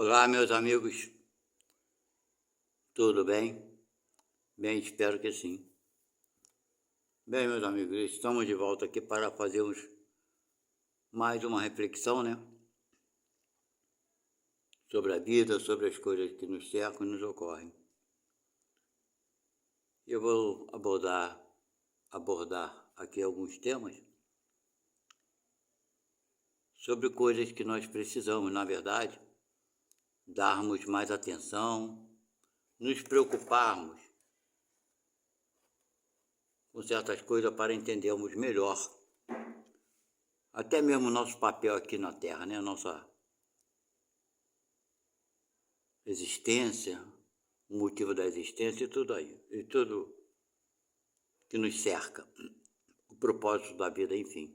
Olá, meus amigos, tudo bem? Bem, espero que sim. Bem, meus amigos, estamos de volta aqui para fazermos mais uma reflexão, né? Sobre a vida, sobre as coisas que nos cercam e nos ocorrem. Eu vou abordar aqui alguns temas sobre coisas que nós precisamos, na verdade, darmos mais atenção, nos preocuparmos com certas coisas para entendermos melhor até mesmo o nosso papel aqui na Terra, né? Nossa existência, o motivo da existência e tudo aí, e tudo que nos cerca, o propósito da vida, enfim.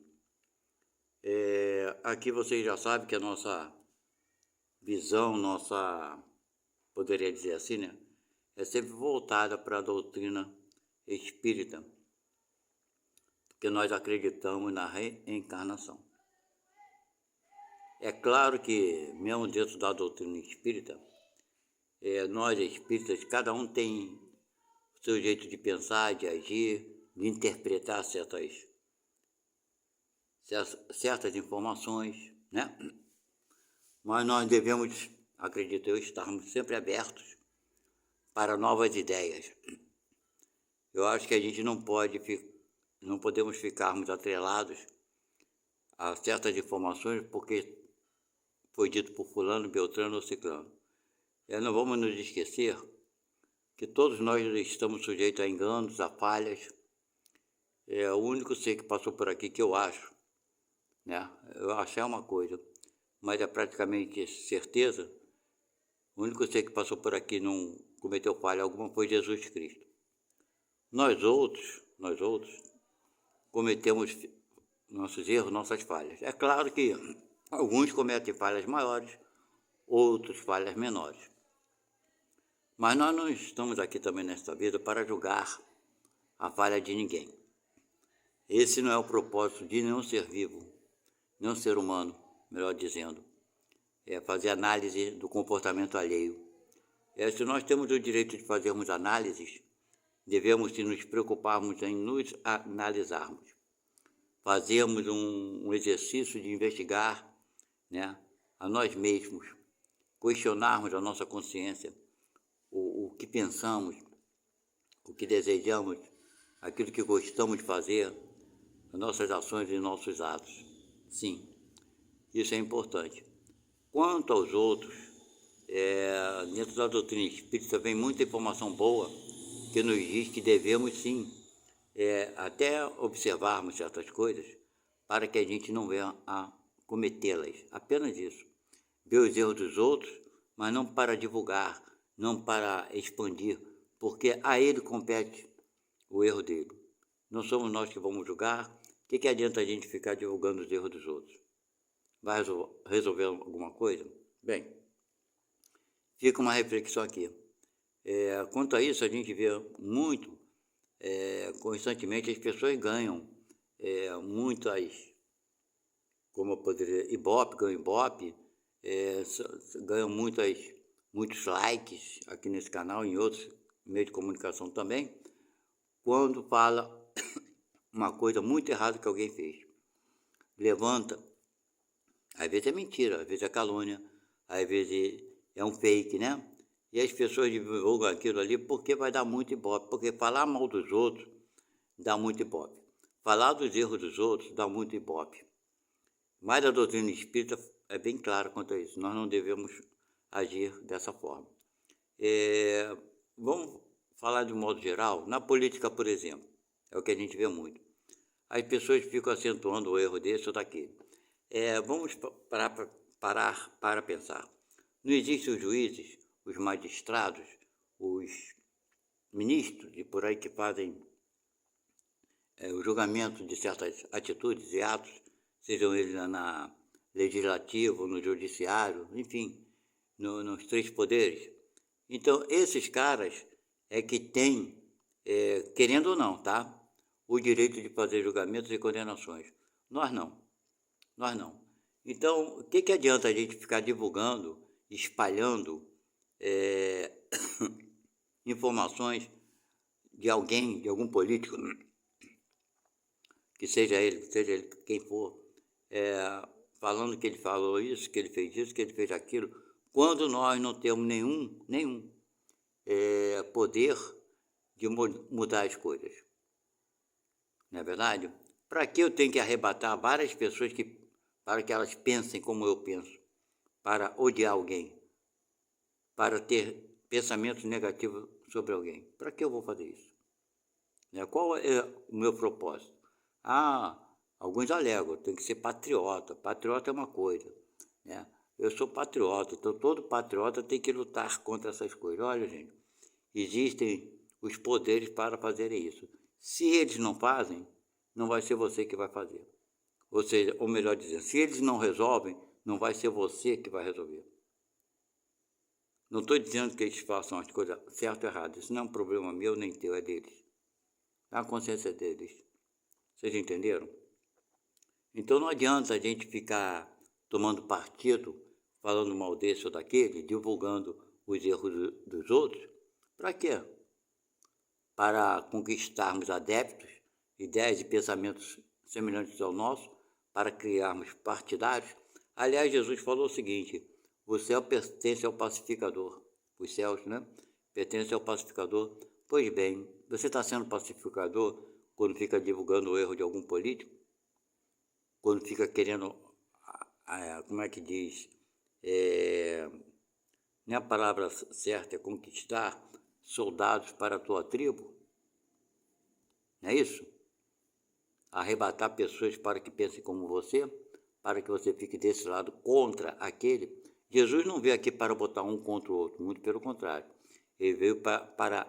Aqui vocês já sabem que a nossa visão, poderia dizer assim, né? É sempre voltada para a doutrina espírita, porque nós acreditamos na reencarnação. É claro que, mesmo dentro da doutrina espírita, nós espíritas, cada um tem o seu jeito de pensar, de agir, de interpretar certas informações, né? Mas nós devemos, acredito eu, estarmos sempre abertos para novas ideias. Eu acho que a gente não podemos ficarmos atrelados a certas informações porque foi dito por fulano, beltrano ou ciclano. Não vamos nos esquecer que todos nós estamos sujeitos a enganos, a falhas. O único ser que passou por aqui que eu acho, né? Eu acho é uma coisa, mas é praticamente certeza, o único ser que passou por aqui e não cometeu falha alguma foi Jesus Cristo. Nós outros, cometemos nossos erros, nossas falhas. É claro que alguns cometem falhas maiores, outros falhas menores. Mas nós não estamos aqui também nesta vida para julgar a falha de ninguém. Esse não é o propósito de nenhum ser vivo, nenhum ser humano, melhor dizendo. É fazer análise do comportamento alheio. Se nós temos o direito de fazermos análises, devemos nos preocuparmos em nos analisarmos. Fazermos um exercício de investigar, né, a nós mesmos, questionarmos a nossa consciência, o que pensamos, o que desejamos, aquilo que gostamos de fazer, as nossas ações e nossos atos. Sim, isso é importante. Quanto aos outros, dentro da doutrina espírita vem muita informação boa que nos diz que devemos sim, até observarmos certas coisas para que a gente não venha a cometê-las. Apenas isso. Ver os erros dos outros, mas não para divulgar, não para expandir, porque a ele compete o erro dele. Não somos nós que vamos julgar. O que adianta a gente ficar divulgando os erros dos outros? Vai resolver alguma coisa? Bem, fica uma reflexão aqui. Quanto a isso, a gente vê muito, constantemente, as pessoas ganham muitas, como eu poderia, ganham Ibope, ganham muitos likes aqui nesse canal e em outros meios de comunicação também, quando fala uma coisa muito errada que alguém fez. Levanta, às vezes é mentira, às vezes é calúnia, às vezes é um fake, né? E as pessoas divulgam aquilo ali porque vai dar muito ibope, porque falar mal dos outros dá muito ibope. Falar dos erros dos outros dá muito ibope. Mas a doutrina espírita é bem clara quanto a isso. Nós não devemos agir dessa forma. Vamos falar de um modo geral. Na política, por exemplo, é o que a gente vê muito. As pessoas ficam acentuando o erro desse ou daquele. Vamos parar para pensar. Não existem os juízes, os magistrados, os ministros e por aí que fazem o julgamento de certas atitudes e atos, sejam eles na legislativo, no judiciário, enfim, nos três poderes. Então, esses caras que têm, querendo ou não, tá, o direito de fazer julgamentos e condenações. Nós não. Então, o que adianta a gente ficar divulgando espalhando informações de alguém, de algum político, que seja ele quem for, falando que ele falou isso, que ele fez isso, que ele fez aquilo, quando nós não temos nenhum poder de mudar as coisas. Não é verdade? Para que eu tenho que arrebatar várias pessoas para que elas pensem como eu penso, para odiar alguém, para ter pensamentos negativos sobre alguém? Para que eu vou fazer isso? Qual é o meu propósito? Alguns alegam, tem que ser patriota. Patriota é uma coisa, né? Eu sou patriota, então todo patriota tem que lutar contra essas coisas. Olha, gente, existem os poderes para fazerem isso. Se eles não fazem, não vai ser você que vai fazer. Ou seja, ou melhor dizendo, se eles não resolvem, não vai ser você que vai resolver. Não estou dizendo que eles façam as coisas certo ou errado. Isso não é um problema meu nem teu, é deles. A consciência deles. Vocês entenderam? Então não adianta a gente ficar tomando partido, falando mal desse ou daquele, divulgando os erros dos outros. Para quê? Para conquistarmos adeptos, ideias e pensamentos semelhantes ao nosso, para criarmos partidários. Aliás, Jesus falou o seguinte: o céu pertence ao pacificador. Os céus, né? Pertencem ao pacificador. Pois bem, você está sendo pacificador quando fica divulgando o erro de algum político? Quando fica querendo, como é que diz? Nem a palavra certa é conquistar soldados para a tua tribo? Não é isso? Arrebatar pessoas para que pensem como você, para que você fique desse lado contra aquele. Jesus não veio aqui para botar um contra o outro, muito pelo contrário. Ele veio para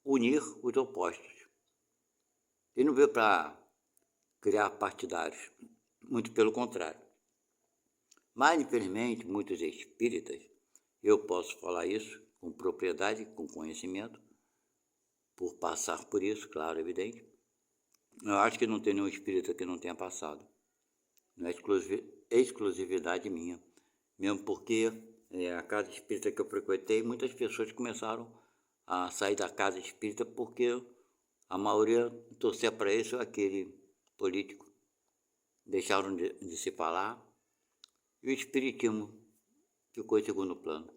unir os opostos. Ele não veio para criar partidários, muito pelo contrário. Mas, infelizmente, muitos espíritas, eu posso falar isso com propriedade, com conhecimento, por passar por isso, claro, evidente. Eu acho que não tem nenhum espírita que não tenha passado. Não é exclusividade minha. Mesmo porque a casa espírita que eu frequentei, muitas pessoas começaram a sair da casa espírita porque a maioria torcia para esse ou aquele político. Deixaram de se falar e o espiritismo ficou em segundo plano.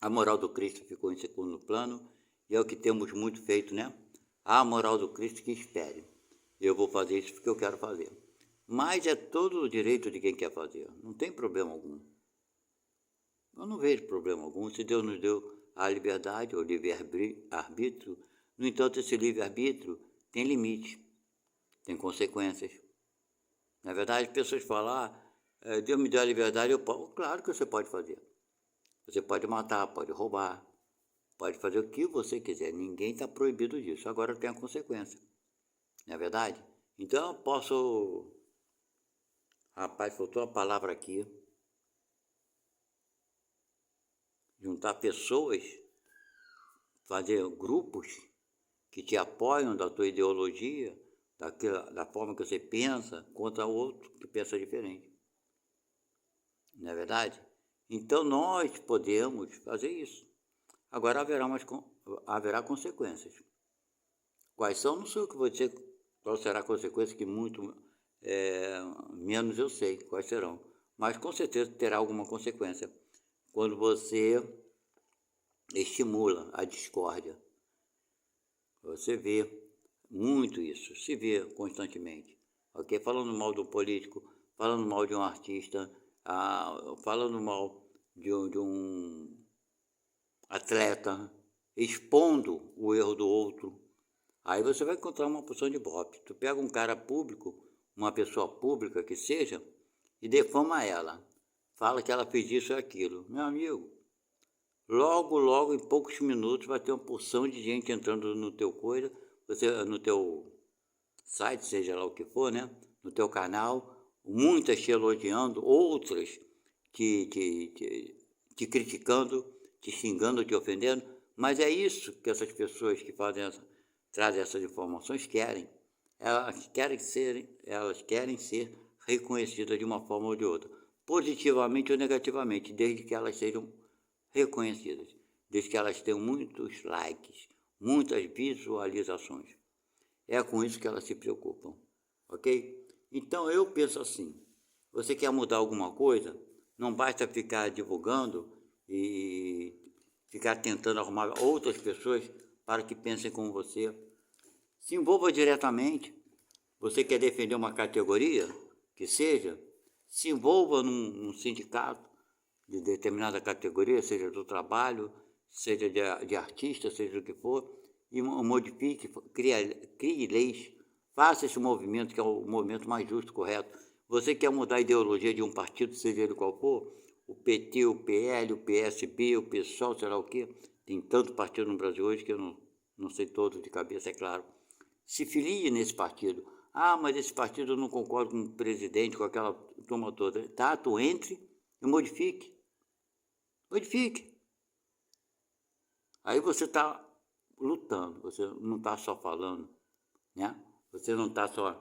A moral do Cristo ficou em segundo plano e é o que temos muito feito, né? A moral do Cristo que espere. Eu vou fazer isso porque eu quero fazer. Mas é todo o direito de quem quer fazer. Não tem problema algum. Eu não vejo problema algum. Se Deus nos deu a liberdade, o livre-arbítrio, no entanto, esse livre-arbítrio tem limite, tem consequências. Na verdade, as pessoas falam, Deus me deu a liberdade, eu posso. Claro que você pode fazer. Você pode matar, pode roubar, pode fazer o que você quiser. Ninguém está proibido disso. Agora tem a consequência. Não é verdade? Então eu posso... Rapaz, faltou uma palavra aqui. Juntar pessoas, fazer grupos que te apoiam da tua ideologia, da forma que você pensa, contra outro que pensa diferente. Não é verdade? Então nós podemos fazer isso. Agora haverá consequências. Quais são? Não sei o que vou dizer. Qual será a consequência, que muito menos eu sei quais serão. Mas com certeza terá alguma consequência. Quando você estimula a discórdia. Você vê muito isso, se vê constantemente. Ok? Falando mal do político, falando mal de um artista, falando mal de um atleta, expondo o erro do outro. Aí você vai encontrar uma porção de bope. Tu pega um cara público, uma pessoa pública que seja, e defama ela. Fala que ela fez isso e aquilo. Meu amigo, logo, em poucos minutos, vai ter uma porção de gente entrando no teu no teu site, seja lá o que for, né? No teu canal, muitas te elogiando, outras te criticando, te xingando, te ofendendo. Mas é isso que essas pessoas que trazem essas informações querem. Elas querem ser reconhecidas de uma forma ou de outra. positivamente ou negativamente, desde que elas sejam reconhecidas, desde que elas tenham muitos likes, muitas visualizações. É com isso que elas se preocupam, ok? Então eu penso assim, você quer mudar alguma coisa, não basta ficar divulgando e ficar tentando arrumar outras pessoas para que pensem como você. Se envolva diretamente. Você quer defender uma categoria, que seja, se envolva num sindicato de determinada categoria, seja do trabalho, seja de artista, seja do que for, e modifique, crie leis, faça esse movimento que é o movimento mais justo, correto. Você quer mudar a ideologia de um partido, seja ele qual for, o PT, o PL, o PSB, o PSOL, sei lá o quê, tem tanto partido no Brasil hoje que eu não sei todos de cabeça, é claro. Se filie nesse partido. Ah, mas esse partido eu não concordo com o presidente, com aquela turma toda. Tá, tu entre e modifique. Modifique. Aí você está lutando, você não está só falando, né? Você não está só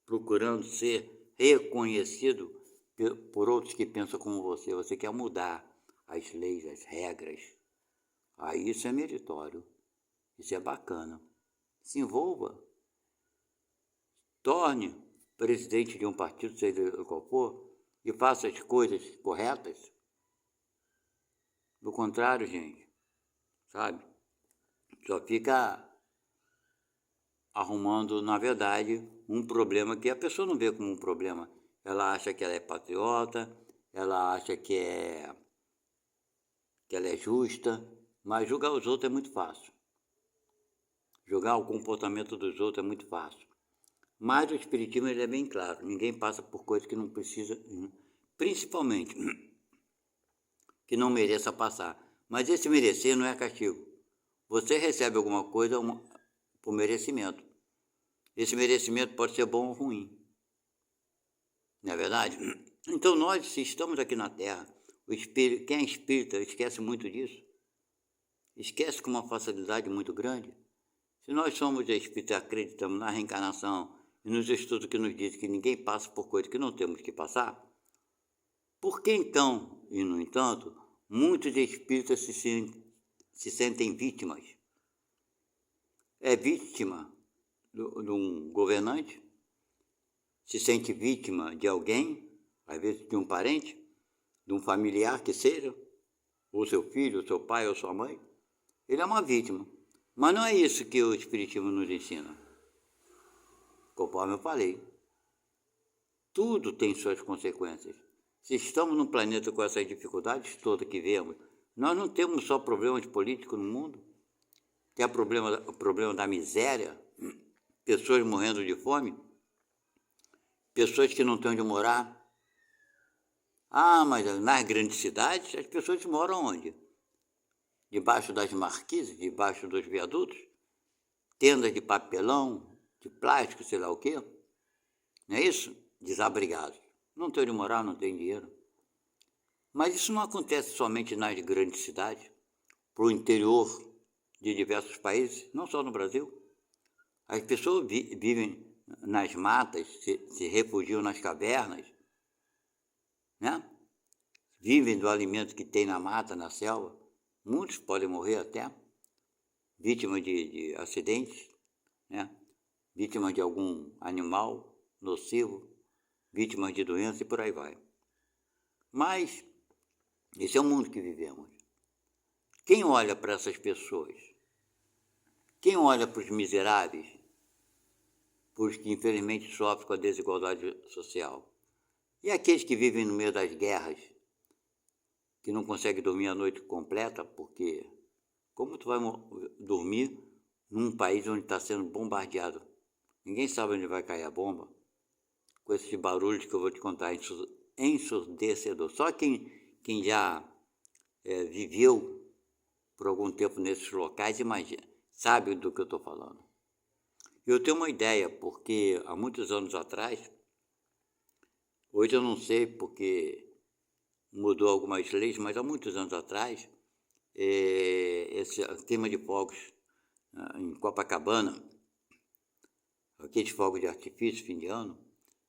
procurando ser reconhecido por outros que pensam como você quer mudar as leis, as regras. Aí isso é meritório, isso é bacana. Se envolva, torne presidente de um partido, seja qual for, e faça as coisas corretas. Do contrário, gente, sabe? Só fica arrumando, na verdade, um problema que a pessoa não vê como um problema. Ela acha que ela é patriota, ela acha que ela é justa, mas julgar os outros é muito fácil. Julgar o comportamento dos outros é muito fácil. Mas o espiritismo ele é bem claro, ninguém passa por coisas que não precisa, principalmente que não mereça passar. Mas esse merecer não é castigo. Você recebe alguma coisa por merecimento. Esse merecimento pode ser bom ou ruim. Não é verdade? Então nós, se estamos aqui na Terra, quem é espírita esquece muito disso. Esquece com uma facilidade muito grande. Se nós somos espíritas e acreditamos na reencarnação e nos estudos que nos dizem que ninguém passa por coisas que não temos que passar, por que então, e no entanto, muitos espíritas se sentem vítimas? É vítima de um governante? Se sente vítima de alguém, às vezes de um parente, de um familiar que seja, ou seu filho, ou seu pai, ou sua mãe? Ele é uma vítima. Mas não é isso que o Espiritismo nos ensina. Conforme eu falei, tudo tem suas consequências. Se estamos num planeta com essas dificuldades todas que vemos, nós não temos só problemas políticos no mundo. Tem o problema da miséria, pessoas morrendo de fome, pessoas que não têm onde morar. Ah, mas nas grandes cidades as pessoas moram onde? Debaixo das marquises, debaixo dos viadutos, tendas de papelão, de plástico, sei lá o quê. Não é isso? Desabrigados. Não tem onde morar, não tem dinheiro. Mas isso não acontece somente nas grandes cidades, para o interior de diversos países, não só no Brasil. As pessoas vivem nas matas, se refugiam nas cavernas, né? Vivem do alimento que tem na mata, na selva. Muitos podem morrer até, vítimas de acidentes, né? Vítimas de algum animal nocivo, vítimas de doença e por aí vai. Mas esse é o mundo que vivemos. Quem olha para essas pessoas? Quem olha para os miseráveis? Para os que infelizmente sofrem com a desigualdade social? E aqueles que vivem no meio das guerras, que não conseguem dormir a noite completa, porque como tu vai dormir num país onde está sendo bombardeado? Ninguém sabe onde vai cair a bomba. Com esses barulhos que eu vou te contar, ensurdecedor. Só quem já viveu por algum tempo nesses locais, imagina, sabe do que eu estou falando. Eu tenho uma ideia, porque há muitos anos atrás, hoje eu não sei porque mudou algumas leis, mas há muitos anos atrás, esse queima de fogos em Copacabana, aqueles fogos de artifício, fim de ano,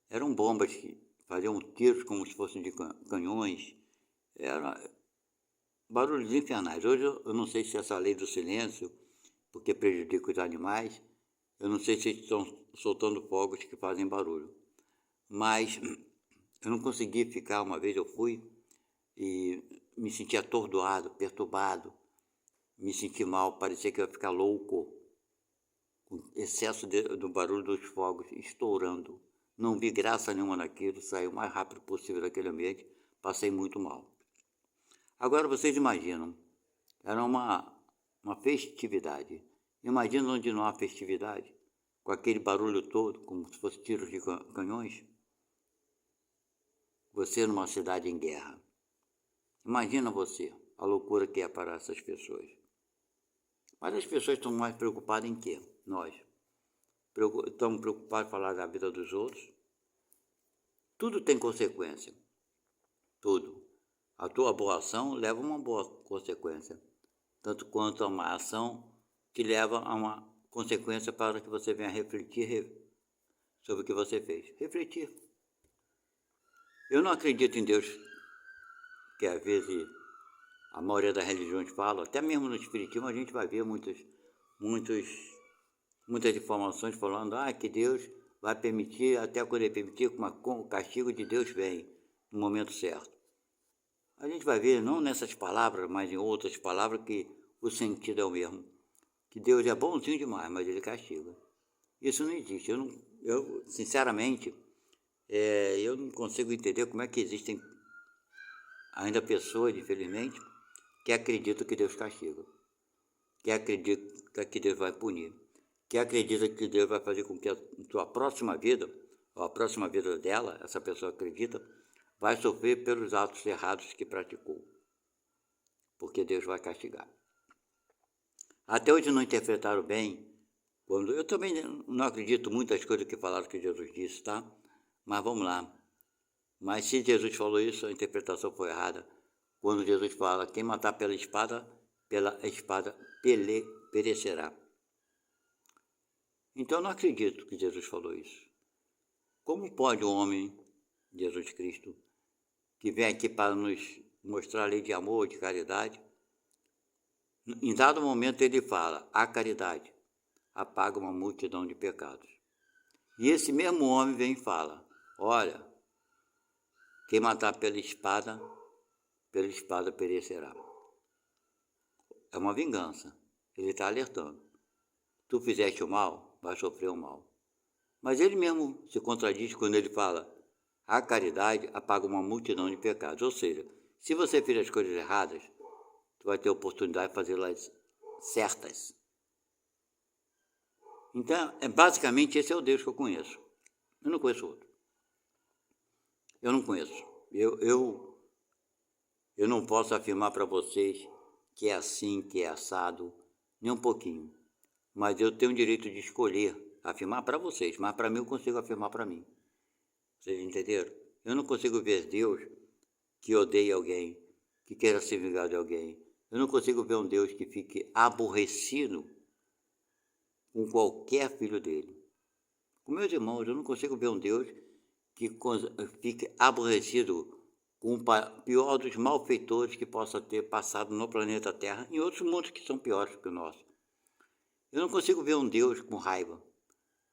eram bombas que faziam tiros como se fossem de canhões, era barulhos infernais. Hoje eu não sei se essa lei do silêncio, porque prejudica os animais, eu não sei se eles estão soltando fogos que fazem barulho, mas eu não consegui ficar. Uma vez eu fui e me senti atordoado, perturbado, me senti mal, parecia que eu ia ficar louco, com excesso do barulho dos fogos estourando. Não vi graça nenhuma naquilo, saí o mais rápido possível daquele ambiente, passei muito mal. Agora vocês imaginam, era uma festividade. Imagina onde não há festividade, com aquele barulho todo, como se fosse tiros de canhões. Você numa cidade em guerra. Imagina você, a loucura que é para essas pessoas. Mas as pessoas estão mais preocupadas em quê? Nós. Estamos preocupados em falar da vida dos outros. Tudo tem consequência. Tudo. A tua boa ação leva a uma boa consequência. Tanto quanto a má ação te leva a uma consequência para que você venha refletir sobre o que você fez. Refletir. Eu não acredito em Deus, que às vezes a maioria das religiões fala, até mesmo no Espiritismo a gente vai ver muitas informações falando que Deus vai permitir, até quando Ele permitir, o castigo de Deus vem no momento certo. A gente vai ver, não nessas palavras, mas em outras palavras, que o sentido é o mesmo. Que Deus é bonzinho demais, mas Ele castiga. Isso não existe. Eu sinceramente, eu não consigo entender como é que existem ainda pessoas, infelizmente, que acreditam que Deus castiga, que acreditam que Deus vai punir, que acreditam que Deus vai fazer com que a sua próxima vida, ou a próxima vida dela, essa pessoa acredita, vai sofrer pelos atos errados que praticou, porque Deus vai castigar. Até hoje não interpretaram bem, quando eu também não acredito muitas coisas que falaram que Jesus disse, tá? Mas vamos lá. Mas se Jesus falou isso, a interpretação foi errada. Quando Jesus fala, quem matar pela espada perecerá. Então eu não acredito que Jesus falou isso. Como pode um homem, Jesus Cristo, que vem aqui para nos mostrar a lei de amor, de caridade, em dado momento ele fala, a caridade apaga uma multidão de pecados. E esse mesmo homem vem e fala, olha, quem matar pela espada perecerá. É uma vingança. Ele está alertando. Tu fizeste o mal, vai sofrer o mal. Mas ele mesmo se contradiz quando ele fala, a caridade apaga uma multidão de pecados. Ou seja, se você fez as coisas erradas, tu vai ter oportunidade de fazê-las certas. Então, basicamente, esse é o Deus que eu conheço. Eu não conheço outro. Eu não conheço. Eu não posso afirmar para vocês que é assim, que é assado, nem um pouquinho. Mas eu tenho o direito de escolher, afirmar para vocês, mas para mim eu consigo afirmar para mim. Vocês entenderam? Eu não consigo ver Deus que odeie alguém, que queira se vingar de alguém. Eu não consigo ver um Deus que fique aborrecido com qualquer filho dele. Com meus irmãos, eu não consigo ver um Deus que fique aborrecido com o pior dos malfeitores que possa ter passado no planeta Terra, em outros mundos que são piores que o nosso. Eu não consigo ver um Deus com raiva,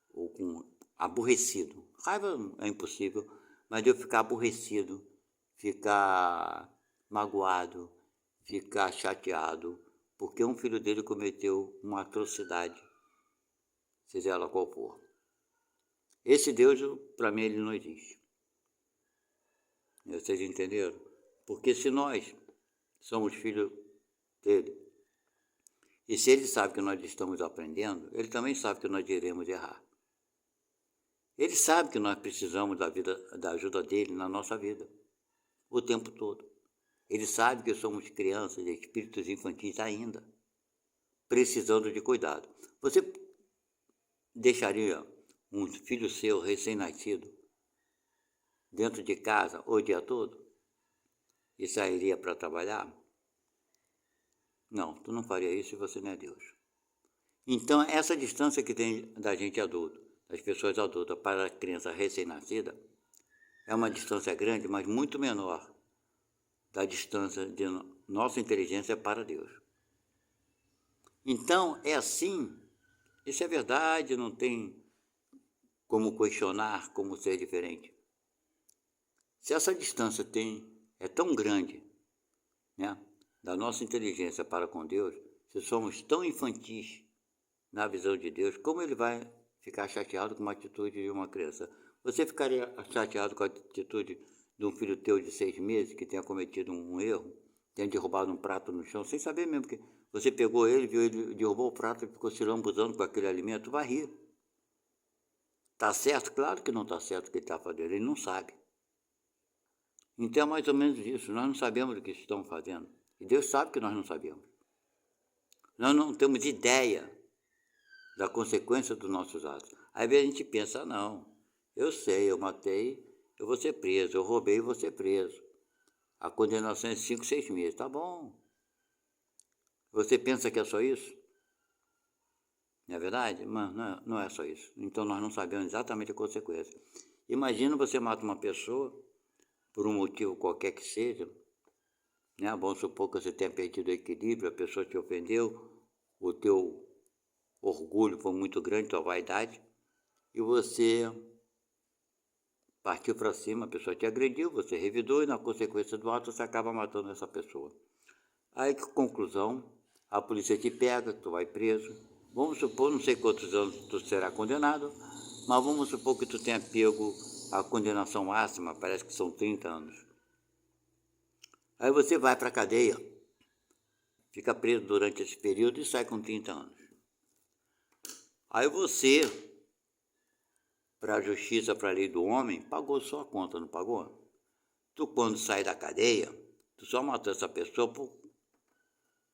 ou com aborrecido. Raiva é impossível, mas eu ficar aborrecido, ficar magoado, ficar chateado, porque um filho dele cometeu uma atrocidade, seja ela qual for. Esse Deus, para mim, ele não existe. Vocês entenderam? Porque se nós somos filhos dele, e se ele sabe que nós estamos aprendendo, ele também sabe que nós iremos errar. Ele sabe que nós precisamos da ajuda dele na nossa vida, o tempo todo. Ele sabe que somos crianças e espíritos infantis ainda, precisando de cuidado. Você deixaria um filho seu recém-nascido dentro de casa o dia todo e sairia para trabalhar? Não, tu não faria isso se você não é Deus. Então, essa distância que tem da gente adulto, das pessoas adultas para a criança recém-nascida, é uma distância grande, mas muito menor da distância de nossa inteligência para Deus. Então, é assim, isso é verdade, não tem como questionar, como ser diferente. Se essa distância é tão grande, né, da nossa inteligência para com Deus, se somos tão infantis na visão de Deus, como ele vai ficar chateado com uma atitude de uma criança? Você ficaria chateado com a atitude de um filho teu de 6 meses que tenha cometido um erro, tenha derrubado um prato no chão, sem saber mesmo que você pegou ele, viu ele, derrubou o prato e ficou se lambuzando com aquele alimento? Vai rir. Está certo? Claro que não está certo o que ele está fazendo, ele não sabe. Então é mais ou menos isso, nós não sabemos o que estamos fazendo. E Deus sabe que nós não sabemos. Nós não temos ideia da consequência dos nossos atos. Às vezes a gente pensa, não, eu sei, eu matei, eu vou ser preso, eu roubei, eu vou ser preso. A condenação é 5, 6 meses, tá bom. Você pensa que é só isso? Não é verdade? Mas não é só isso. Então nós não sabemos exatamente a consequência. Imagina você mata uma pessoa, por um motivo qualquer que seja, né? Vamos supor que você tenha perdido o equilíbrio, a pessoa te ofendeu, o teu orgulho foi muito grande, tua vaidade, e você partiu para cima, a pessoa te agrediu, você revidou e na consequência do ato você acaba matando essa pessoa. Aí que conclusão, a polícia te pega, tu vai preso, vamos supor, não sei quantos anos tu será condenado, mas vamos supor que tu tenha pego a condenação máxima, parece que são 30 anos. Aí você vai para a cadeia, fica preso durante esse período e sai com 30 anos. Aí você, para a justiça, para a lei do homem, pagou sua conta, não pagou? Tu, quando sai da cadeia, tu só matou essa pessoa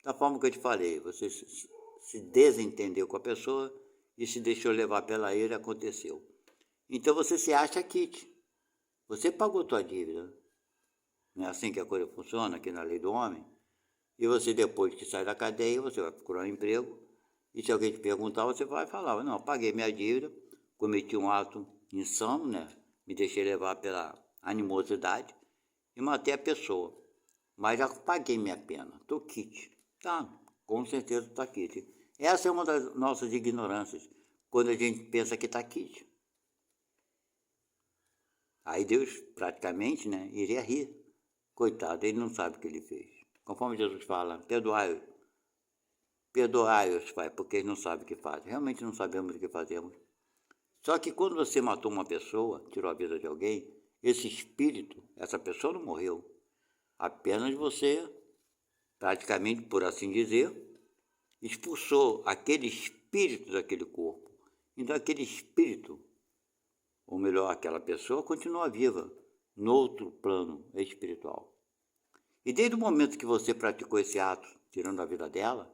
da forma que eu te falei. Você se desentendeu com a pessoa e se deixou levar pela ira, aconteceu. Então você se acha quite. Você pagou tua dívida. Não é assim que a coisa funciona aqui na lei do homem? E você, depois que sai da cadeia, você vai procurar um emprego. E se alguém te perguntar, você vai falar, não, paguei minha dívida, cometi um ato insano, né? Me deixei levar pela animosidade e matei a pessoa. Mas já paguei minha pena, estou quite. Tá, com certeza está quite. Essa é uma das nossas ignorâncias, quando a gente pensa que está quite. Aí Deus praticamente, né, iria rir. Coitado, ele não sabe o que ele fez. Conforme Jesus fala, perdoai-os, Pai, porque eles não sabem o que fazem. Realmente não sabemos o que fazemos. Só que quando você matou uma pessoa, tirou a vida de alguém, esse espírito, essa pessoa não morreu. Apenas você, praticamente, por assim dizer, expulsou aquele espírito daquele corpo. Então aquele espírito, ou melhor, aquela pessoa, continua viva no outro plano espiritual. E desde o momento que você praticou esse ato, tirando a vida dela,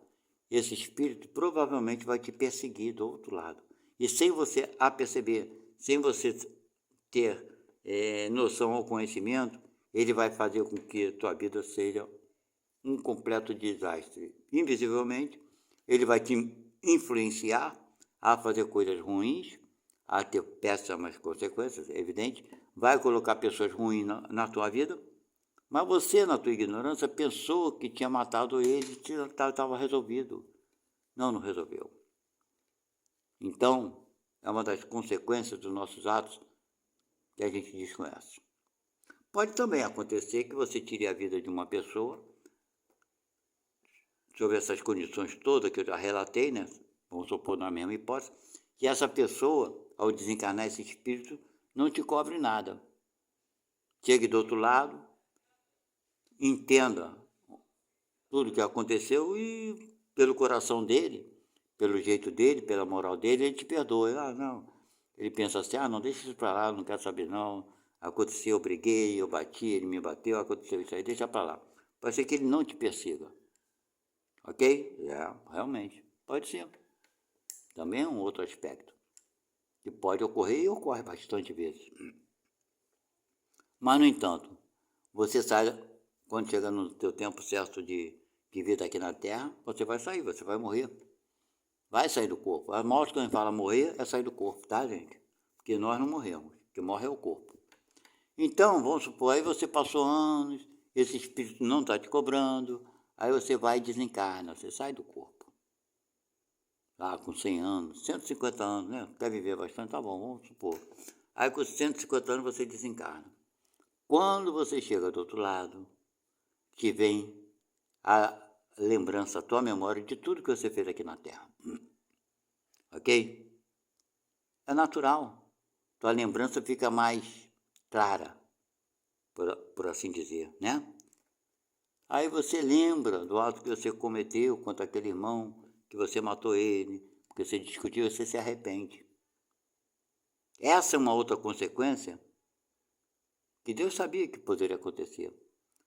esse espírito provavelmente vai te perseguir do outro lado. E sem você a perceber, sem você ter noção ou conhecimento, ele vai fazer com que a tua vida seja um completo desastre. Invisivelmente, ele vai te influenciar a fazer coisas ruins, a ter péssimas consequências, é evidente, vai colocar pessoas ruins na tua vida, mas você, na tua ignorância, pensou que tinha matado ele e estava resolvido. Não, não resolveu. Então, é uma das consequências dos nossos atos que a gente desconhece. Pode também acontecer que você tire a vida de uma pessoa, sobre essas condições todas que eu já relatei, né? Vamos supor na mesma hipótese, que essa pessoa, ao desencarnar esse espírito, não te cobre nada. Chegue do outro lado, entenda tudo o que aconteceu e pelo coração dele, pelo jeito dele, pela moral dele, ele te perdoa. Ah, não. Ele pensa assim, não, deixa isso para lá, não quero saber não. Aconteceu, eu briguei, eu bati, ele me bateu, aconteceu isso aí, deixa para lá. Pode ser que ele não te persiga. Ok? Realmente. Pode ser. Também é um outro aspecto. Que pode ocorrer e ocorre bastante vezes. Mas, no entanto, você sai, quando chega no teu tempo certo de vida aqui na Terra, você vai sair, você vai morrer. Vai sair do corpo. A morte, quando a gente fala morrer, é sair do corpo, tá, gente? Porque nós não morremos. O que morre é o corpo. Então, vamos supor, aí você passou anos, esse espírito não está te cobrando, aí você vai e desencarna, você sai do corpo. Lá com 100 anos, 150 anos, né? Quer viver bastante? Tá bom, vamos supor. Aí com 150 anos você desencarna. Quando você chega do outro lado, que vem a lembrança, a tua memória de tudo que você fez aqui na Terra. Ok? É natural. Tua lembrança fica mais clara, por assim dizer, né? Aí você lembra do ato que você cometeu contra aquele irmão, que você matou ele, porque você discutiu, você se arrepende. Essa é uma outra consequência que Deus sabia que poderia acontecer.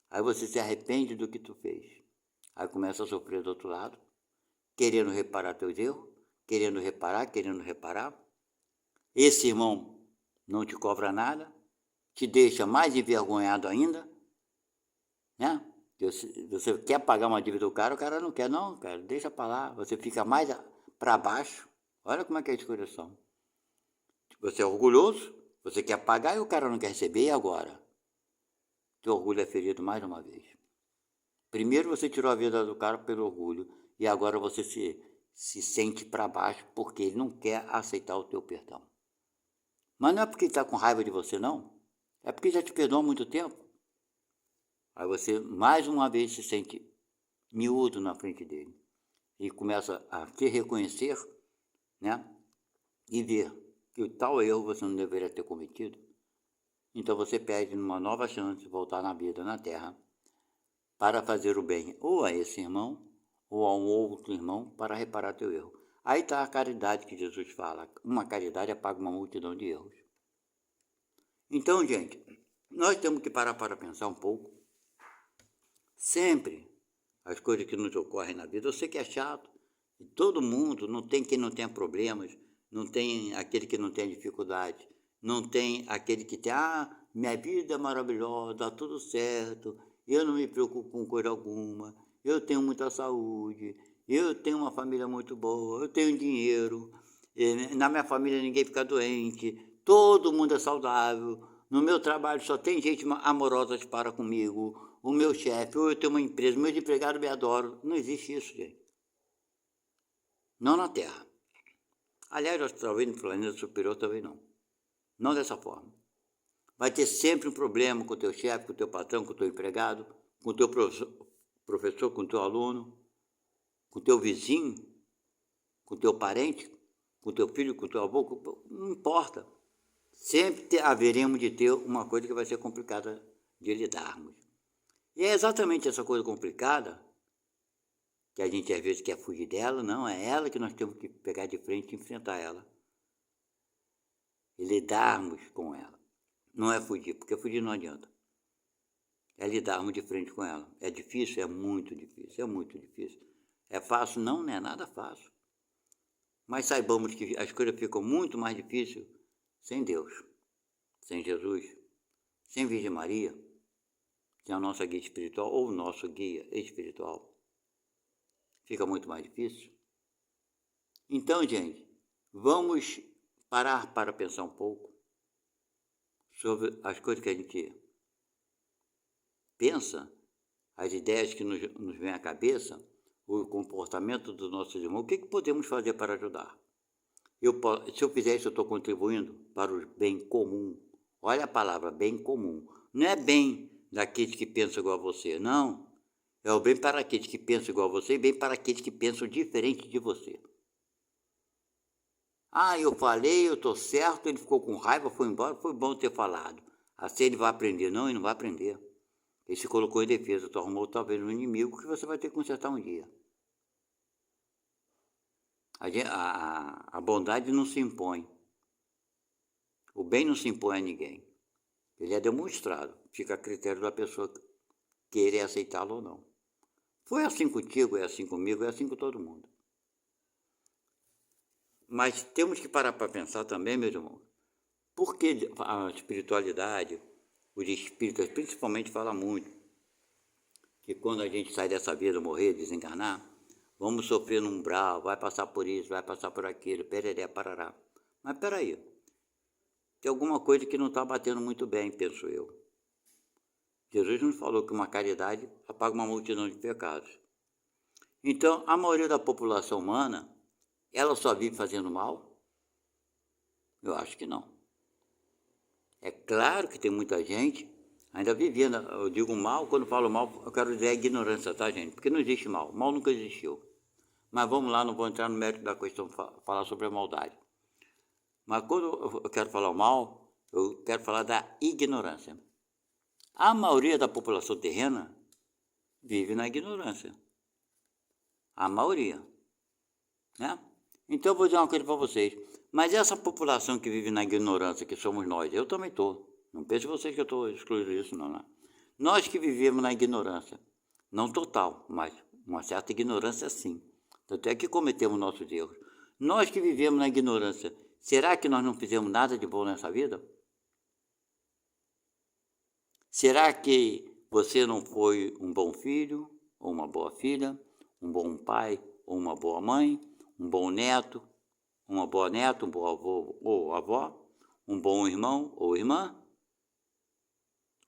Aí você se arrepende do que tu fez. Aí começa a sofrer do outro lado, querendo reparar teus erros, querendo reparar. Esse irmão não te cobra nada, te deixa mais envergonhado ainda, né? Você quer pagar uma dívida do cara, o cara não quer, não, cara, deixa para lá, você fica mais para baixo. Olha como é que é a discussão. Você é orgulhoso, você quer pagar e o cara não quer receber, e agora? Teu orgulho é ferido mais uma vez. Primeiro você tirou a vida do cara pelo orgulho, e agora você se sente para baixo porque ele não quer aceitar o teu perdão. Mas não é porque ele está com raiva de você, não. É porque já te perdoou há muito tempo. Aí você mais uma vez se sente miúdo na frente dele e começa a te reconhecer, né? E ver que o tal erro você não deveria ter cometido. Então você pede uma nova chance de voltar na vida, na terra, para fazer o bem ou a esse irmão ou a um outro irmão para reparar teu erro. Aí está a caridade que Jesus fala. Uma caridade apaga uma multidão de erros. Então, gente, nós temos que parar para pensar um pouco. Sempre as coisas que nos ocorrem na vida. Eu sei que é chato. Todo mundo, não tem quem não tenha problemas, não tem aquele que não tenha dificuldade, não tem aquele que tem, minha vida é maravilhosa, dá tudo certo, eu não me preocupo com coisa alguma, eu tenho muita saúde, eu tenho uma família muito boa, eu tenho dinheiro, na minha família ninguém fica doente, todo mundo é saudável, no meu trabalho só tem gente amorosa que para comigo, o meu chefe, ou eu tenho uma empresa, meus empregados me adoram. Não existe isso, gente. Não na Terra. Aliás, talvez no planeta superior também não. Não dessa forma. Vai ter sempre um problema com o teu chefe, com o teu patrão, com o teu empregado, com o teu professor, com o teu aluno, com o teu vizinho, com o teu parente, com o teu filho, com o teu avô, não importa. Sempre haveremos de ter uma coisa que vai ser complicada de lidarmos. E é exatamente essa coisa complicada que a gente às vezes quer fugir dela, não, é ela que nós temos que pegar de frente e enfrentar ela. E lidarmos com ela. Não é fugir, porque fugir não adianta. É lidarmos de frente com ela. É difícil? É muito difícil, é muito difícil. É fácil? Não, não é nada fácil. Mas saibamos que as coisas ficam muito mais difíceis sem Deus, sem Jesus, sem Virgem Maria, sem a nossa guia espiritual ou o nosso guia espiritual. Fica muito mais difícil. Então, gente, vamos parar para pensar um pouco sobre as coisas que a gente pensa, as ideias que nos vêm à cabeça, o comportamento dos nossos irmãos, o que podemos fazer para ajudar? Se eu fizer isso, eu estou contribuindo para o bem comum. Olha a palavra, bem comum. Não é bem daqueles que pensam igual a você, não. É o bem para aqueles que pensam igual a você e bem para aqueles que pensam diferente de você. Eu falei, eu estou certo, ele ficou com raiva, foi embora, foi bom ter falado. Assim ele vai aprender. Não, ele não vai aprender. Ele se colocou em defesa, tu arrumou talvez um inimigo que você vai ter que consertar um dia. A bondade não se impõe. O bem não se impõe a ninguém. Ele é demonstrado. Fica a critério da pessoa querer aceitá-lo ou não. Foi assim contigo, é assim comigo, é assim com todo mundo. Mas temos que parar para pensar também, meus irmãos, por que a espiritualidade, os espíritas principalmente falam muito que quando a gente sai dessa vida, morrer, desencarnar, vamos sofrer num umbral, vai passar por isso, vai passar por aquilo, pereré, parará. Mas peraí, Tem alguma coisa que não está batendo muito bem, penso eu. Jesus nos falou que uma caridade apaga uma multidão de pecados. Então, a maioria da população humana, ela só vive fazendo mal? Eu acho que não. É claro que tem muita gente ainda vivendo, eu digo mal, quando falo mal, eu quero dizer a ignorância, tá, gente? Porque não existe mal, mal nunca existiu. Mas vamos lá, não vou entrar no mérito da questão, falar sobre a maldade. Mas quando eu quero falar o mal, eu quero falar da ignorância. A maioria da população terrena vive na ignorância. A maioria, né? Então eu vou dizer uma coisa para vocês. Mas essa população que vive na ignorância, que somos nós, eu também estou. Não pense vocês que eu estou excluindo isso, não, né? Nós que vivemos na ignorância, não total, mas uma certa ignorância sim. Tanto é que cometemos nossos erros. Nós que vivemos na ignorância, será que nós não fizemos nada de bom nessa vida? Será que você não foi um bom filho, ou uma boa filha, um bom pai, ou uma boa mãe, um bom neto, uma boa neta, um bom avô ou avó, um bom irmão ou irmã,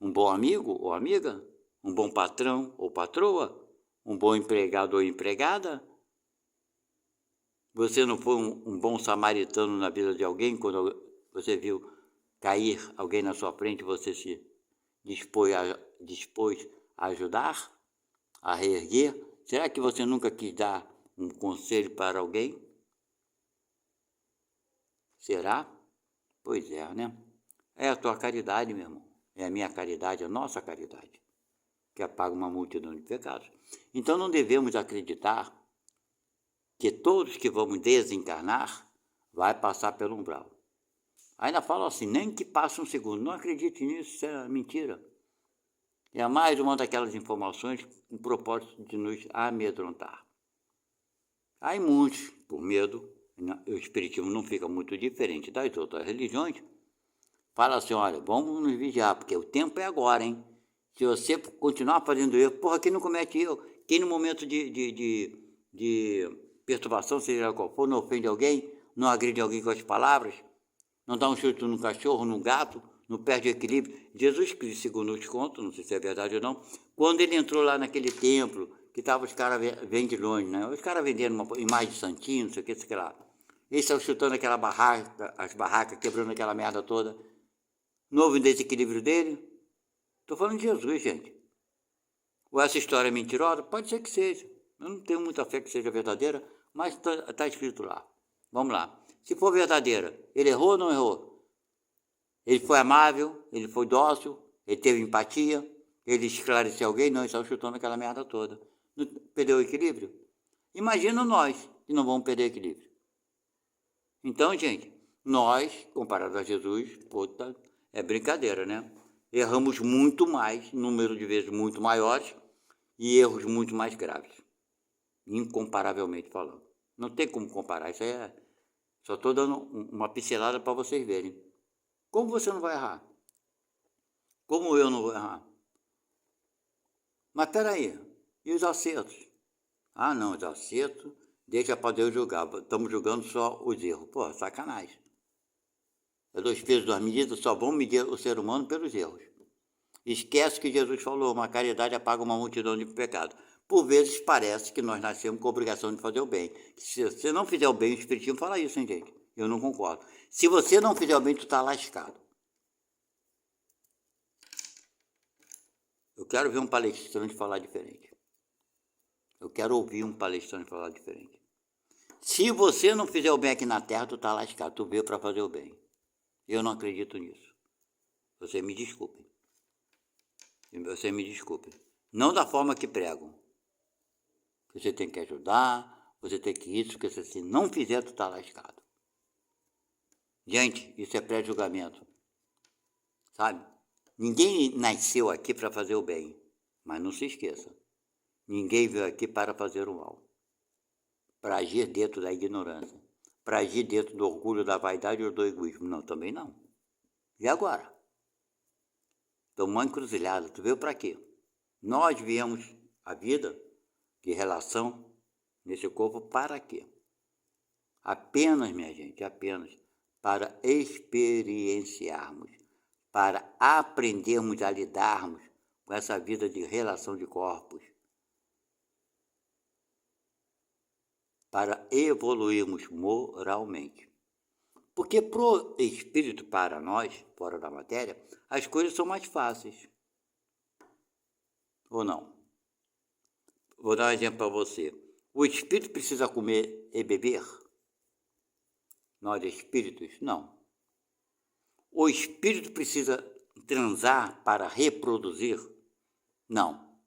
um bom amigo ou amiga, um bom patrão ou patroa, um bom empregado ou empregada? Você não foi um bom samaritano na vida de alguém quando você viu cair alguém na sua frente, você se dispôs a ajudar, a reerguer? Será que você nunca quis dar um conselho para alguém? Será? Pois é, né? É a tua caridade, meu irmão. É a minha caridade, a nossa caridade, que apaga uma multidão de pecados. Então não devemos acreditar que todos que vamos desencarnar vai passar pelo umbral. Ainda falam assim, nem que passe um segundo. Não acredite nisso, isso é mentira. É mais uma daquelas informações com o propósito de nos amedrontar. Aí muitos, por medo, o espiritismo não fica muito diferente das outras religiões, fala assim, olha, vamos nos vigiar, porque o tempo é agora, hein? Se você continuar fazendo erro, porra, quem não comete erro? Quem no momento de perturbação, seja qual for, não ofende alguém, não agride alguém com as palavras, não dá um chute no cachorro, no gato, não perde o equilíbrio. Jesus Cristo, segundo os contos, não sei se é verdade ou não, quando ele entrou lá naquele templo, que estavam os caras vêm de longe, né? Os caras vendendo uma imagem de santinho, não sei o que, sei que lá. Eles estavam chutando aquela barraca, as barracas, quebrando aquela merda toda. Não houve um desequilíbrio dele? Estou falando de Jesus, gente. Ou essa história é mentirosa? Pode ser que seja. Eu não tenho muita fé que seja verdadeira, mas está escrito lá. Vamos lá. Se for verdadeira, ele errou ou não errou? Ele foi amável, ele foi dócil, ele teve empatia, ele esclareceu alguém? Não, ele estava chutando aquela merda toda. Não perdeu o equilíbrio? Imagina nós que não vamos perder o equilíbrio. Então, gente, nós, comparado a Jesus, puta, é brincadeira, né? Erramos muito mais, número de vezes muito maiores e erros muito mais graves, incomparavelmente falando. Não tem como comparar, isso aí é... Só estou dando uma pincelada para vocês verem. Como você não vai errar? Como eu não vou errar? Mas peraí, e os acertos? Ah, não, os acertos, deixa para Deus julgar. Estamos julgando só os erros. Pô, sacanagem. É dois pesos, duas medidas, só vão medir o ser humano pelos erros. Esquece que Jesus falou, uma caridade apaga uma multidão de pecados. Por vezes parece que nós nascemos com a obrigação de fazer o bem. Se você não fizer o bem, o Espiritismo fala isso, hein, gente? Eu não concordo. Se você não fizer o bem, tu está lascado. Eu quero ver um palestrante falar diferente. Eu quero ouvir um palestrante falar diferente. Se você não fizer o bem aqui na Terra, tu está lascado. Tu veio para fazer o bem. Eu não acredito nisso. Você me desculpe. Você me desculpe. Não da forma que pregam. Você tem que ajudar, você tem que isso, porque se você não fizer, tu está lascado. Gente, isso é pré-julgamento. Sabe? Ninguém nasceu aqui para fazer o bem. Mas não se esqueça. Ninguém veio aqui para fazer o mal. Para agir dentro da ignorância. Para agir dentro do orgulho, da vaidade ou do egoísmo. Não, também não. E agora? Então, uma encruzilhada, tu veio para quê? Nós viemos a vida de relação nesse corpo para quê? Apenas, minha gente, apenas para experienciarmos, para aprendermos a lidarmos com essa vida de relação de corpos, para evoluirmos moralmente. Porque pro espírito, para nós, fora da matéria, as coisas são mais fáceis. Ou não? Vou dar um exemplo para você. O espírito precisa comer e beber? Nós espíritos, não. O espírito precisa transar para reproduzir? Não.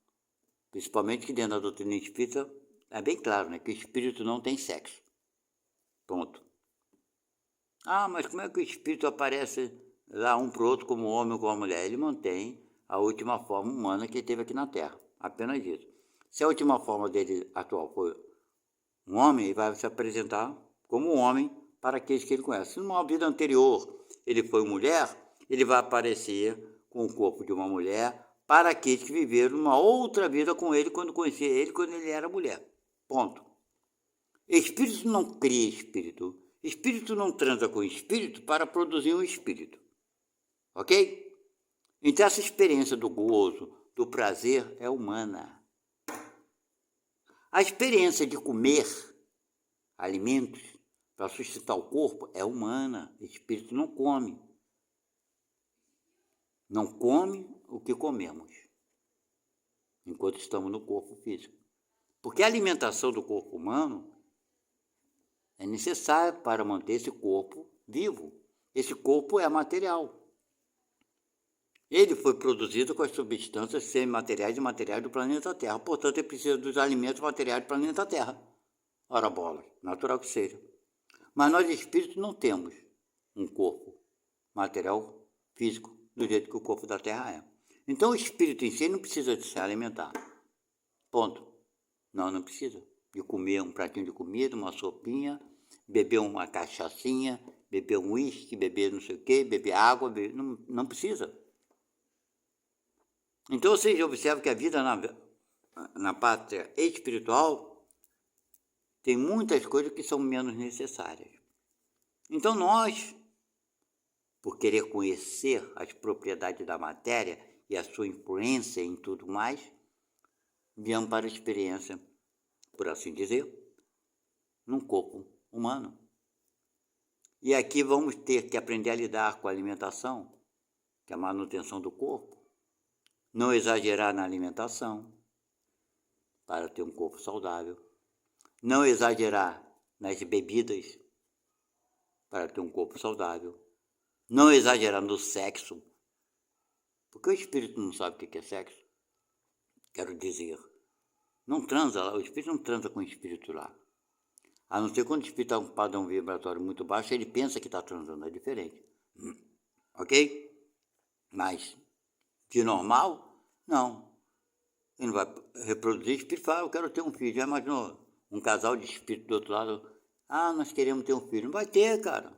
Principalmente que dentro da doutrina espírita é bem claro, né, que o espírito não tem sexo. Ponto. Ah, mas como é que o espírito aparece lá um para o outro como homem ou como mulher? Ele mantém a última forma humana que ele teve aqui na Terra. Apenas isso. Se a última forma dele atual foi um homem, ele vai se apresentar como um homem para aqueles que ele conhece. Se numa vida anterior ele foi mulher, ele vai aparecer com o corpo de uma mulher para aqueles que viveram uma outra vida com ele quando conhecia ele, quando ele era mulher. Ponto. Espírito não cria espírito. Espírito não transa com espírito para produzir um espírito. Ok? Então essa experiência do gozo, do prazer é humana. A experiência de comer alimentos para sustentar o corpo é humana. O espírito não come. Não come o que comemos, enquanto estamos no corpo físico. Porque a alimentação do corpo humano é necessária para manter esse corpo vivo. Esse corpo é material. Ele foi produzido com as substâncias semimateriais e materiais do planeta Terra. Portanto, ele precisa dos alimentos materiais do planeta Terra. Ora bola, natural que seja. Mas nós espíritos não temos um corpo material físico do jeito que o corpo da Terra é. Então o espírito em si não precisa de se alimentar. Ponto. Não precisa. De comer um pratinho de comida, uma sopinha, beber uma cachaçinha, beber um uísque, beber não sei o quê, beber água, não precisa. Então vocês observam que a vida na pátria espiritual tem muitas coisas que são menos necessárias. Então nós, por querer conhecer as propriedades da matéria e a sua influência em tudo mais, viemos para a experiência, por assim dizer, num corpo humano. E aqui vamos ter que aprender a lidar com a alimentação, que é a manutenção do corpo, não exagerar na alimentação, para ter um corpo saudável, não exagerar nas bebidas, para ter um corpo saudável, não exagerar no sexo, porque o espírito não sabe o que é sexo. Quero dizer, não transa lá, o espírito não transa com o espírito lá. A não ser quando o espírito está com um padrão vibratório muito baixo, ele pensa que está transando, é diferente. Ok? Mas, de normal, não. Ele não vai reproduzir, o espírito fala, eu quero ter um filho. Já imaginou um casal de espírito do outro lado? Ah, nós queremos ter um filho. Não vai ter, cara.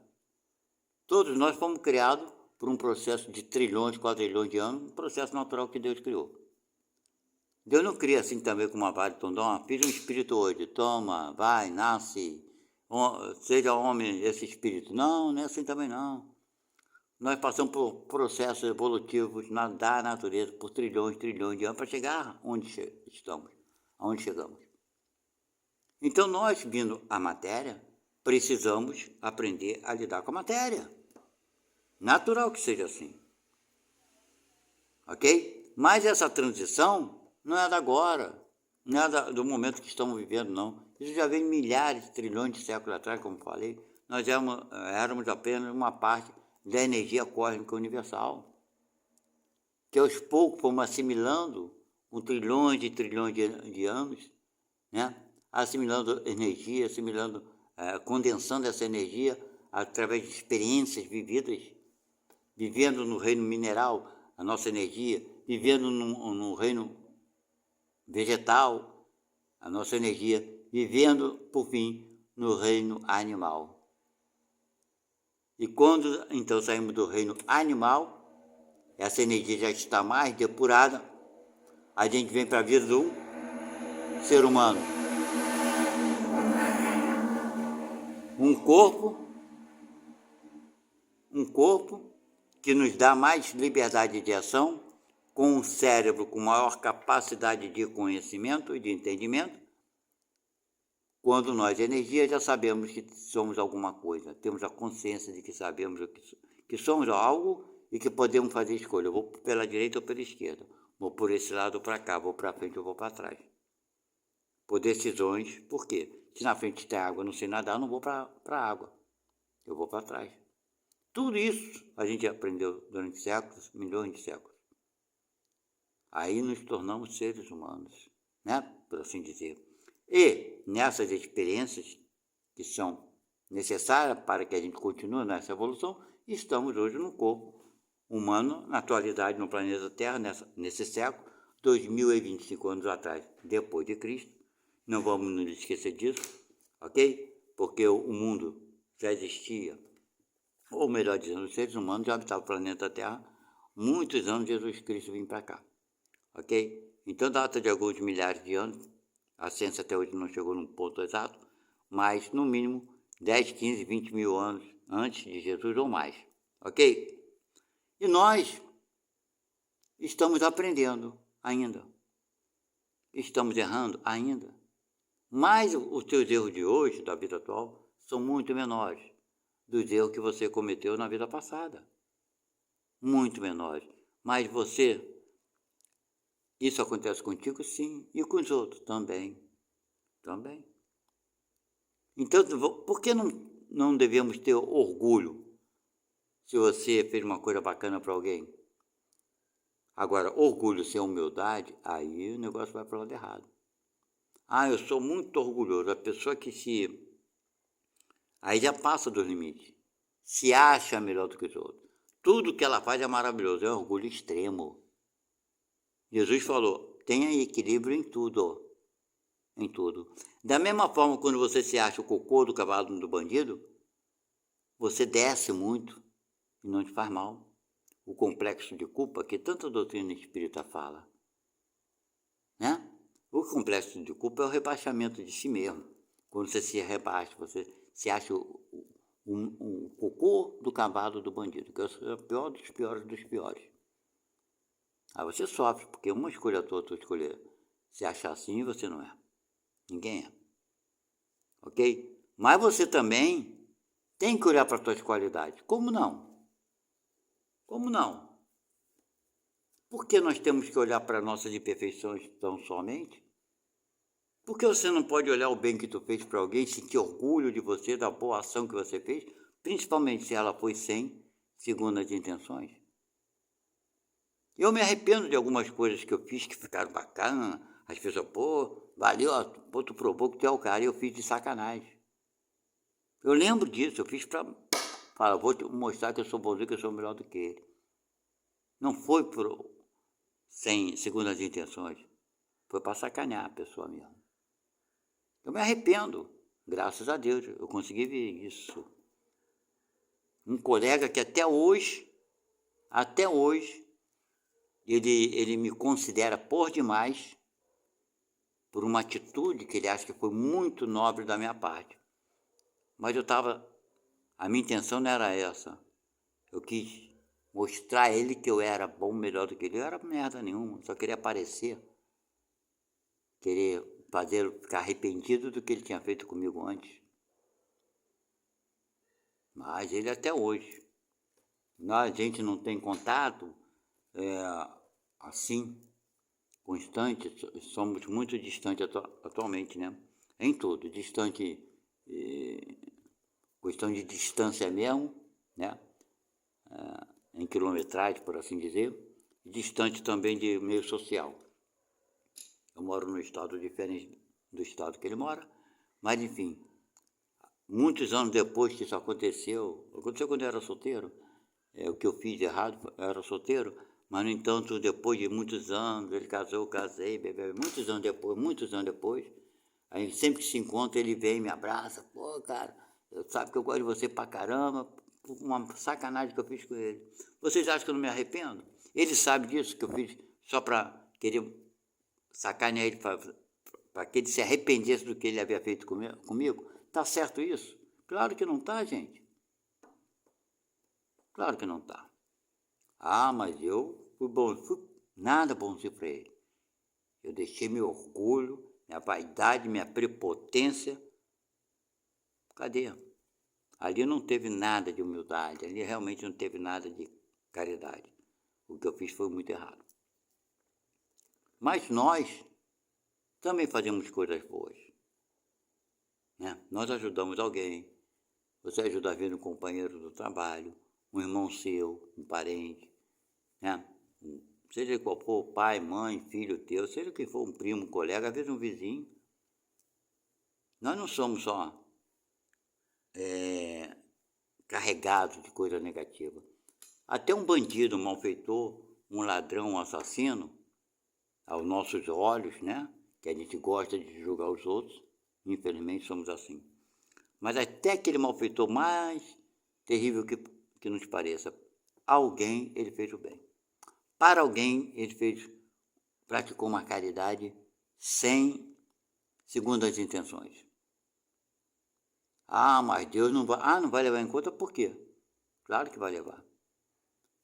Todos nós fomos criados por um processo de trilhões, quadrilhões de anos, um processo natural que Deus criou. Deus não cria assim também com uma vara de tondão, fiz um espírito hoje, toma, vai, nasce, seja homem esse espírito. Não é assim também não. Nós passamos por processos evolutivos da natureza por trilhões de anos para chegar onde estamos, aonde chegamos. Então nós, vindo à matéria, precisamos aprender a lidar com a matéria. Natural que seja assim. Ok? Mas essa transição não é da agora, não é do momento que estamos vivendo, não. Isso já vem milhares, trilhões de séculos atrás, como falei. Nós éramos apenas uma parte da energia cósmica universal, que aos poucos fomos assimilando com trilhões de anos, né? Assimilando energia, condensando essa energia através de experiências vividas, vivendo no reino mineral, a nossa energia, vivendo no reino vegetal, a nossa energia, vivendo, por fim, no reino animal. E quando, então, saímos do reino animal, essa energia já está mais depurada, a gente vem para a vida do ser humano. Um corpo um corpo que nos dá mais liberdade de ação, com um cérebro com maior capacidade de conhecimento e de entendimento. Quando nós, energia, já sabemos que somos alguma coisa, temos a consciência de que sabemos que somos algo e que podemos fazer escolha. Eu vou pela direita ou pela esquerda, vou por esse lado ou para cá, vou para frente ou vou para trás. Por decisões, por quê? Se na frente tem água, não sei nadar, não vou para a água, eu vou para trás. Tudo isso a gente aprendeu durante séculos, milhões de séculos. Aí nos tornamos seres humanos, né? Por assim dizer. E nessas experiências que são necessárias para que a gente continue nessa evolução, estamos hoje no corpo humano, na atualidade no planeta Terra, nesse século, 2025 anos atrás, depois de Cristo. Não vamos nos esquecer disso, ok? Porque o mundo já existia, ou melhor dizendo, os seres humanos já habitavam o planeta Terra muitos anos de Jesus Cristo vir para cá, ok? Então data de alguns milhares de anos, a ciência até hoje não chegou num ponto exato, mas no mínimo 10, 15, 20 mil anos antes de Jesus ou mais, ok? E nós estamos aprendendo ainda, estamos errando ainda, mas os teus erros de hoje, da vida atual, são muito menores dos erros que você cometeu na vida passada, muito menores, mas você, isso acontece contigo sim, e com os outros também. Então, por que não devemos ter orgulho se você fez uma coisa bacana para alguém? Agora, orgulho sem humildade, aí o negócio vai para o lado errado. Eu sou muito orgulhoso. A pessoa que aí já passa dos limites. Se acha melhor do que os outros. Tudo que ela faz é maravilhoso. É orgulho extremo. Jesus falou, tenha equilíbrio em tudo. Em tudo. Da mesma forma, quando você se acha o cocô do cavalo do bandido, você desce muito e não te faz mal. O complexo de culpa, que tanta doutrina espírita fala, né? O complexo de culpa é o rebaixamento de si mesmo. Quando você se rebaixa, você se acha um cocô do cavalo do bandido, que é o pior dos piores dos piores. Aí você sofre, porque uma escolha tua, tu escolher se achar assim, você não é. Ninguém é. Ok? Mas você também tem que olhar para as tuas qualidades. Como não? Como não? Por que nós temos que olhar para nossas imperfeições tão somente? Por que você não pode olhar o bem que tu fez para alguém, sentir orgulho de você, da boa ação que você fez, principalmente se ela foi sem segundas intenções? Eu me arrependo de algumas coisas que eu fiz que ficaram bacanas. As pessoas, valeu, tu provou que tu é o cara, e eu fiz de sacanagem. Eu lembro disso, eu fiz para falar, vou te mostrar que eu sou bonzinho, que eu sou melhor do que ele. Não foi sem segundas intenções, foi para sacanear a pessoa mesmo. Eu me arrependo, graças a Deus, eu consegui ver isso. Um colega que até hoje, ele me considera por demais, por uma atitude que ele acha que foi muito nobre da minha parte. Mas a minha intenção não era essa. Eu quis mostrar a ele que eu era bom, melhor do que ele. Eu era merda nenhuma, só queria aparecer. Querer fazer ficar arrependido do que ele tinha feito comigo antes. Mas ele até hoje. A gente não tem contato assim, constante, somos muito distantes atualmente, né? Em tudo, distante, questão de distância mesmo, né? Em quilometragem, por assim dizer, distante também de meio social. Eu moro num estado diferente do estado que ele mora, mas enfim, muitos anos depois que isso aconteceu quando eu era solteiro, o que eu fiz de errado, eu era solteiro, mas no entanto, depois de muitos anos, ele casou, eu casei, bebê, muitos anos depois, aí sempre que se encontra, ele vem e me abraça, cara, sabe que eu gosto de você pra caramba, uma sacanagem que eu fiz com ele. Vocês acham que eu não me arrependo? Ele sabe disso, que eu fiz só para querer sacanear ele, para que ele se arrependesse do que ele havia feito comigo? Tá certo isso? Claro que não tá, gente. Claro que não está. Ah, mas eu fui bom, fui nada bonzinho para ele. Eu deixei meu orgulho, minha vaidade, minha prepotência. Cadê? Ali não teve nada de humildade, ali realmente não teve nada de caridade. O que eu fiz foi muito errado. Mas nós também fazemos coisas boas, né? Nós ajudamos alguém, você ajuda a ver um companheiro do trabalho, um irmão seu, um parente, né? Seja qual for, pai, mãe, filho teu, seja quem for, um primo, um colega, às vezes um vizinho. Nós não somos só carregados de coisa negativa. Até um bandido, um malfeitor, um ladrão, um assassino, aos nossos olhos, né? Que a gente gosta de julgar os outros, infelizmente somos assim. Mas até aquele malfeitor mais terrível que nos pareça, alguém ele fez o bem. Para alguém ele praticou uma caridade sem segundas intenções. Ah, mas Deus não vai levar em conta por quê? Claro que vai levar.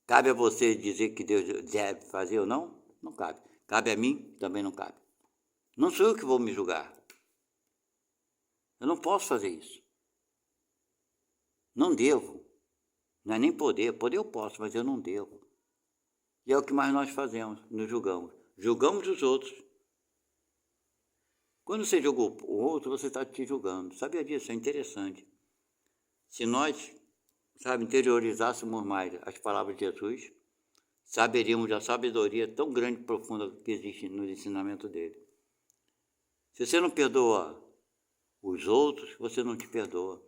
Cabe a você dizer que Deus deve fazer ou não? Não cabe. Cabe a mim? Também não cabe. Não sou eu que vou me julgar. Eu não posso fazer isso. Não devo. Não é nem poder. Poder eu posso, mas eu não devo. E é o que mais nós fazemos, nos julgamos. Julgamos os outros. Quando você julgou o outro, você está te julgando. Sabia disso? É interessante. Se nós, interiorizássemos mais as palavras de Jesus, saberíamos da sabedoria tão grande e profunda que existe no ensinamento dele. Se você não perdoa os outros, você não te perdoa.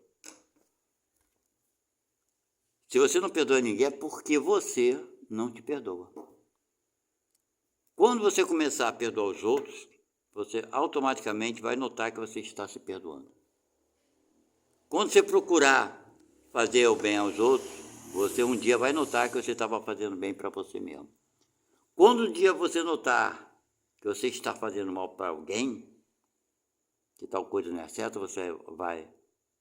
Se você não perdoa ninguém, é porque você não te perdoa. Quando você começar a perdoar os outros, você automaticamente vai notar que você está se perdoando. Quando você procurar fazer o bem aos outros, você um dia vai notar que você estava fazendo bem para você mesmo. Quando um dia você notar que você está fazendo mal para alguém, que tal coisa não é certa, você vai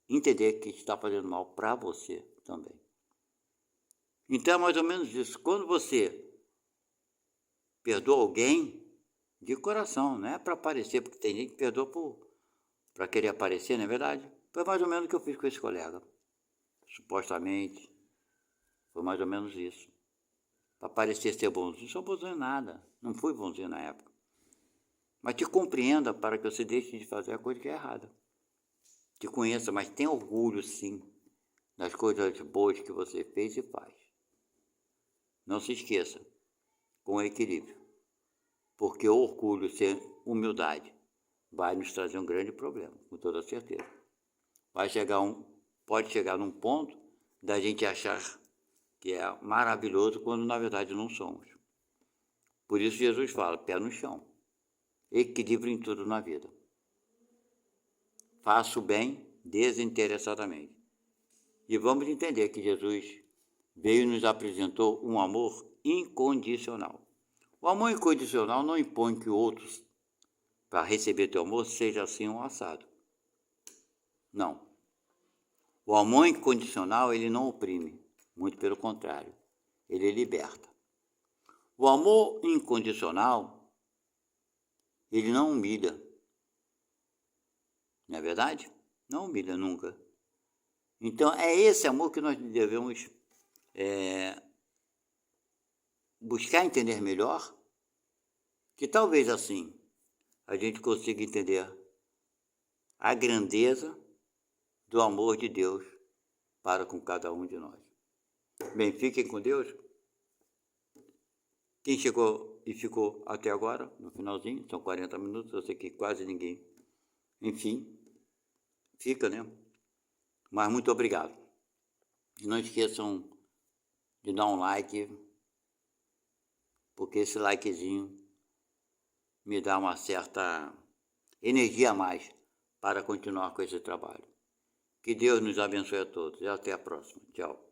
entender que está fazendo mal para você também. Então é mais ou menos isso. Quando você perdoa alguém, de coração, não é para aparecer, porque tem gente que perdoa para querer aparecer, não é verdade? Foi mais ou menos o que eu fiz com esse colega. Supostamente, foi mais ou menos isso. Para parecer ser bonzinho, não sou bonzinho em nada. Não fui bonzinho na época. Mas te compreenda para que você deixe de fazer a coisa que é errada. Te conheça, mas tenha orgulho, sim, das coisas boas que você fez e faz. Não se esqueça, com equilíbrio. Porque o orgulho sem humildade vai nos trazer um grande problema, com toda certeza. Pode chegar num ponto da gente achar que é maravilhoso quando na verdade não somos. Por isso Jesus fala, pé no chão, equilíbrio em tudo na vida. Faça o bem desinteressadamente. E vamos entender que Jesus veio e nos apresentou um amor incondicional. O amor incondicional não impõe que outros, para receber teu amor, seja assim um assado. Não. O amor incondicional, ele não oprime, muito pelo contrário, ele liberta. O amor incondicional, ele não humilha. Não é verdade? Não humilha nunca. Então, é esse amor que nós devemos buscar entender melhor, que talvez assim a gente consiga entender a grandeza do amor de Deus para com cada um de nós. Bem, fiquem com Deus. Quem chegou e ficou até agora, no finalzinho, são 40 minutos, eu sei que quase ninguém, enfim, fica, né? Mas muito obrigado. E não esqueçam de dar um like, porque esse likezinho me dá uma certa energia a mais para continuar com esse trabalho. Que Deus nos abençoe a todos e até a próxima. Tchau.